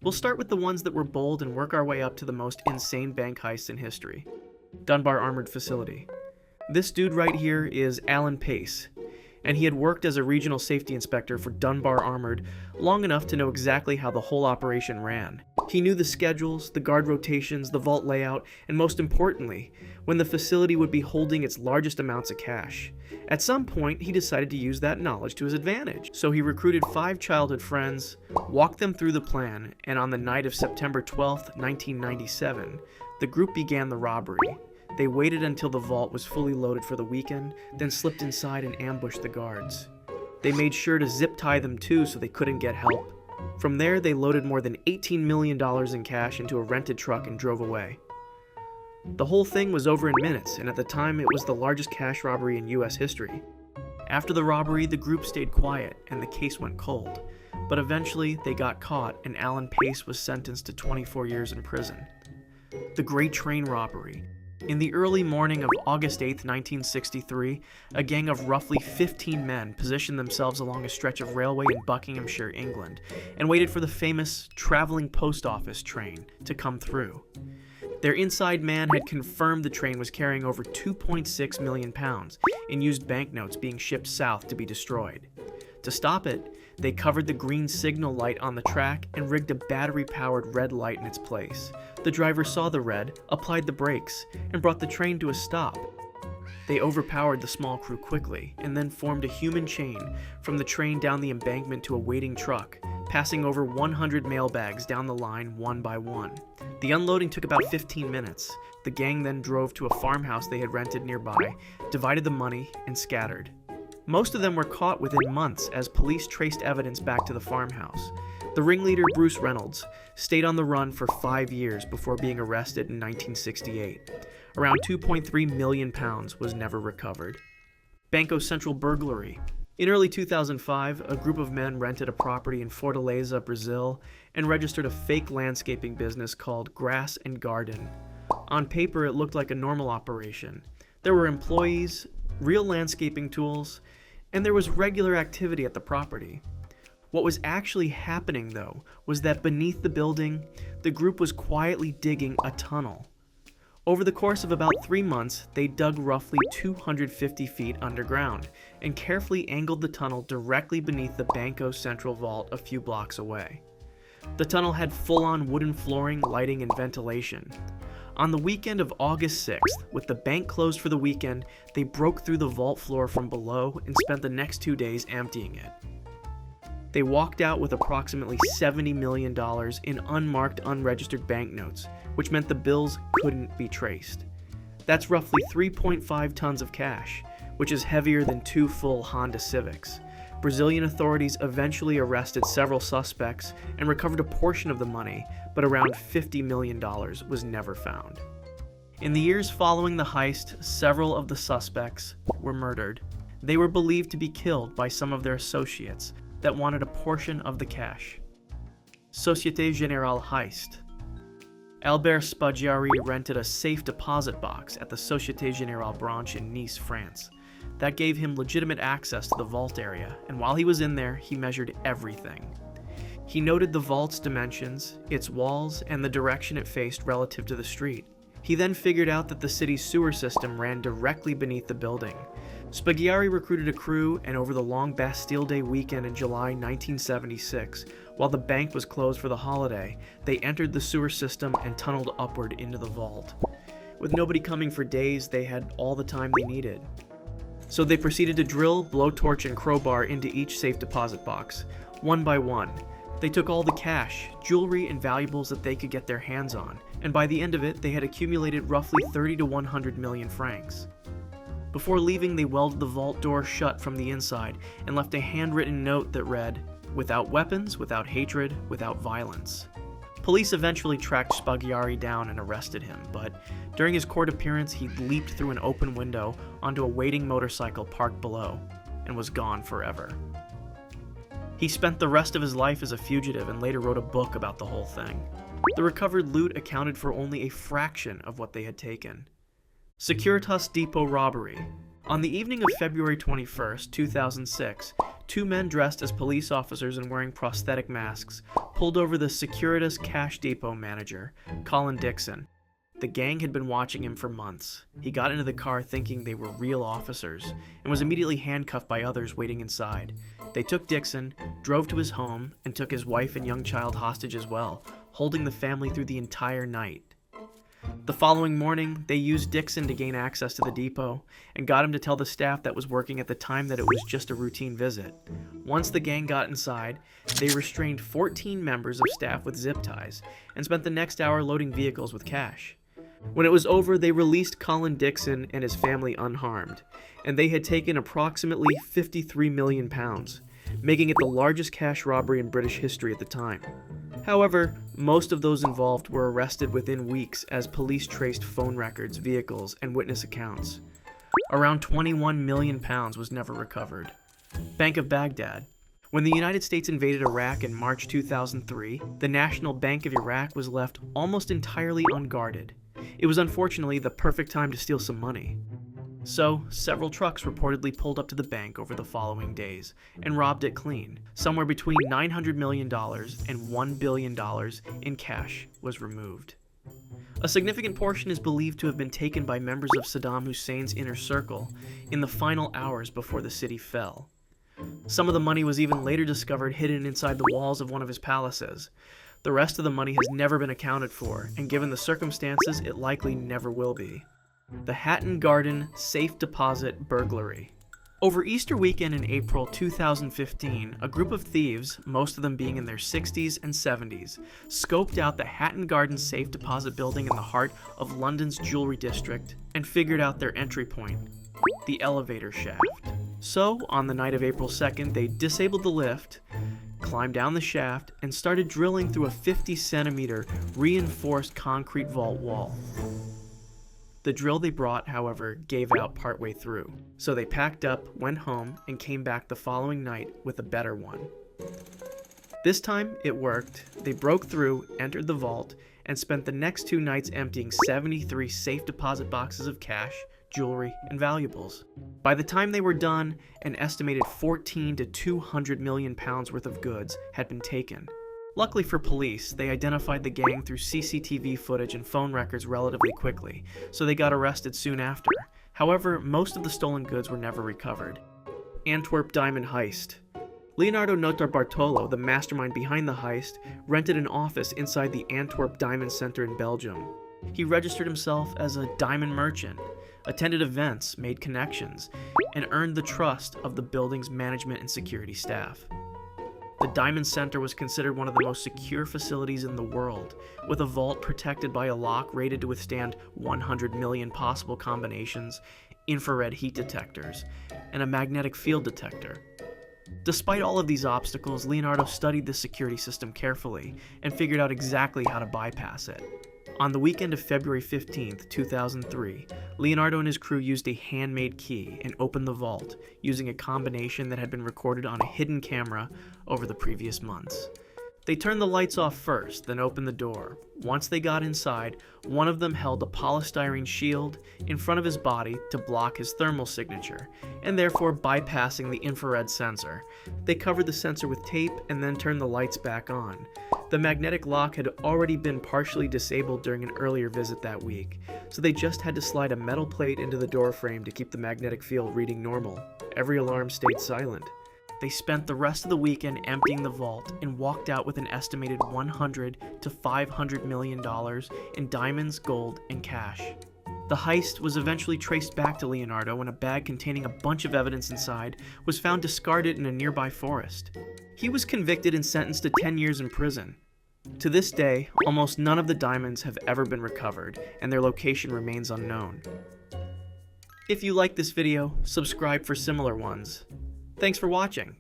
We'll start with the ones that were bold and work our way up to the most insane bank heists in history. Dunbar Armored Facility. This dude right here is Alan Pace, and he had worked as a regional safety inspector for Dunbar Armored long enough to know exactly how the whole operation ran. He knew the schedules, the guard rotations, the vault layout, and most importantly, when the facility would be holding its largest amounts of cash. At some point, he decided to use that knowledge to his advantage. So he recruited 5 childhood friends, walked them through the plan, and on the night of September 12th, 1997, the group began the robbery. They waited until the vault was fully loaded for the weekend, then slipped inside and ambushed the guards. They made sure to zip tie them too so they couldn't get help. From there, they loaded more than $18 million in cash into a rented truck and drove away. The whole thing was over in minutes, and at the time it was the largest cash robbery in US history. After the robbery, the group stayed quiet and the case went cold. But eventually, they got caught and Alan Pace was sentenced to 24 years in prison. The Great Train Robbery. In the early morning of August 8, 1963, a gang of roughly 15 men positioned themselves along a stretch of railway in Buckinghamshire, England, and waited for the famous traveling post office train to come through. Their inside man had confirmed the train was carrying over 2.6 million pounds in used banknotes being shipped south to be destroyed. To stop it, they covered the green signal light on the track and rigged a battery-powered red light in its place. The driver saw the red, applied the brakes, and brought the train to a stop. They overpowered the small crew quickly, and then formed a human chain from the train down the embankment to a waiting truck, passing over 100 mail bags down the line one by one. The unloading took about 15 minutes. The gang then drove to a farmhouse they had rented nearby, divided the money, and scattered. Most of them were caught within months as police traced evidence back to the farmhouse. The ringleader, Bruce Reynolds, stayed on the run for 5 years before being arrested in 1968. Around 2.3 million pounds was never recovered. Banco Central Burglary. In early 2005, a group of men rented a property in Fortaleza, Brazil, and registered a fake landscaping business called Grass and Garden. On paper, it looked like a normal operation. There were employees, real landscaping tools, and there was regular activity at the property. What was actually happening, though, was that beneath the building, the group was quietly digging a tunnel. Over the course of about 3 months, they dug roughly 250 feet underground and carefully angled the tunnel directly beneath the Banco Central Vault a few blocks away. The tunnel had full-on wooden flooring, lighting, and ventilation. On the weekend of August 6th, with the bank closed for the weekend, they broke through the vault floor from below and spent the next 2 days emptying it. They walked out with approximately $70 million in unmarked, unregistered banknotes, which meant the bills couldn't be traced. That's roughly 3.5 tons of cash, which is heavier than 2 full Honda Civics. Brazilian authorities eventually arrested several suspects and recovered a portion of the money, but around $50 million was never found. In the years following the heist, several of the suspects were murdered. They were believed to be killed by some of their associates that wanted a portion of the cash. Société Générale heist. Albert Spaggiari rented a safe deposit box at the Société Générale branch in Nice, France. That gave him legitimate access to the vault area, and while he was in there, he measured everything. He noted the vault's dimensions, its walls, and the direction it faced relative to the street. He then figured out that the city's sewer system ran directly beneath the building. Spaggiari recruited a crew, and over the long Bastille Day weekend in July 1976, while the bank was closed for the holiday, they entered the sewer system and tunneled upward into the vault. With nobody coming for days, they had all the time they needed. So they proceeded to drill, blowtorch, and crowbar into each safe deposit box, one by one. They took all the cash, jewelry, and valuables that they could get their hands on, and by the end of it, they had accumulated roughly 30 to 100 million francs. Before leaving, they welded the vault door shut from the inside and left a handwritten note that read, "Without weapons, without hatred, without violence." Police eventually tracked Spaggiari down and arrested him, but during his court appearance, he leaped through an open window onto a waiting motorcycle parked below and was gone forever. He spent the rest of his life as a fugitive and later wrote a book about the whole thing. The recovered loot accounted for only a fraction of what they had taken. Securitas Depot Robbery. On the evening of February 21st, 2006, two men dressed as police officers and wearing prosthetic masks pulled over the Securitas cash depot manager, Colin Dixon. The gang had been watching him for months. He got into the car thinking they were real officers and was immediately handcuffed by others waiting inside. They took Dixon, drove to his home, and took his wife and young child hostage as well, holding the family through the entire night. The following morning, they used Dixon to gain access to the depot and got him to tell the staff that was working at the time that it was just a routine visit. Once the gang got inside, they restrained 14 members of staff with zip ties and spent the next hour loading vehicles with cash. When it was over, they released Colin Dixon and his family unharmed, and they had taken approximately £53 million, making it the largest cash robbery in British history at the time. However, most of those involved were arrested within weeks as police traced phone records, vehicles, and witness accounts. Around £21 million was never recovered. Bank of Baghdad. When the United States invaded Iraq in March 2003, the National Bank of Iraq was left almost entirely unguarded. It was unfortunately the perfect time to steal some money. So, several trucks reportedly pulled up to the bank over the following days and robbed it clean. Somewhere between $900 million and $1 billion in cash was removed. A significant portion is believed to have been taken by members of Saddam Hussein's inner circle in the final hours before the city fell. Some of the money was even later discovered hidden inside the walls of one of his palaces. The rest of the money has never been accounted for, and given the circumstances, it likely never will be. The Hatton Garden Safe Deposit Burglary. Over Easter weekend in April 2015, a group of thieves, most of them being in their 60s and 70s, scoped out the Hatton Garden Safe Deposit building in the heart of London's jewelry district and figured out their entry point, the elevator shaft. So, on the night of April 2nd, they disabled the lift, climbed down the shaft, and started drilling through a 50-centimeter reinforced concrete vault wall. The drill they brought, however, gave out partway through, so they packed up, went home, and came back the following night with a better one. This time, it worked. They broke through, entered the vault, and spent the next 2 nights emptying 73 safe deposit boxes of cash, jewelry, and valuables. By the time they were done, an estimated 14 to 200 million pounds worth of goods had been taken. Luckily for police, they identified the gang through CCTV footage and phone records relatively quickly, so they got arrested soon after. However, most of the stolen goods were never recovered. Antwerp Diamond Heist. Leonardo Notarbartolo, the mastermind behind the heist, rented an office inside the Antwerp Diamond Center in Belgium. He registered himself as a diamond merchant, attended events, made connections, and earned the trust of the building's management and security staff. The Diamond Center was considered one of the most secure facilities in the world, with a vault protected by a lock rated to withstand 100 million possible combinations, infrared heat detectors, and a magnetic field detector. Despite all of these obstacles, Leonardo studied the security system carefully and figured out exactly how to bypass it. On the weekend of February 15th, 2003, Leonardo and his crew used a handmade key and opened the vault using a combination that had been recorded on a hidden camera over the previous months. They turned the lights off first, then opened the door. Once they got inside, one of them held a polystyrene shield in front of his body to block his thermal signature, and therefore bypassing the infrared sensor. They covered the sensor with tape and then turned the lights back on. The magnetic lock had already been partially disabled during an earlier visit that week, so they just had to slide a metal plate into the door frame to keep the magnetic field reading normal. Every alarm stayed silent. They spent the rest of the weekend emptying the vault and walked out with an estimated $100 to $500 million in diamonds, gold, and cash. The heist was eventually traced back to Leonardo when a bag containing a bunch of evidence inside was found discarded in a nearby forest. He was convicted and sentenced to 10 years in prison. To this day, almost none of the diamonds have ever been recovered, and their location remains unknown. If you like this video, subscribe for similar ones. Thanks for watching.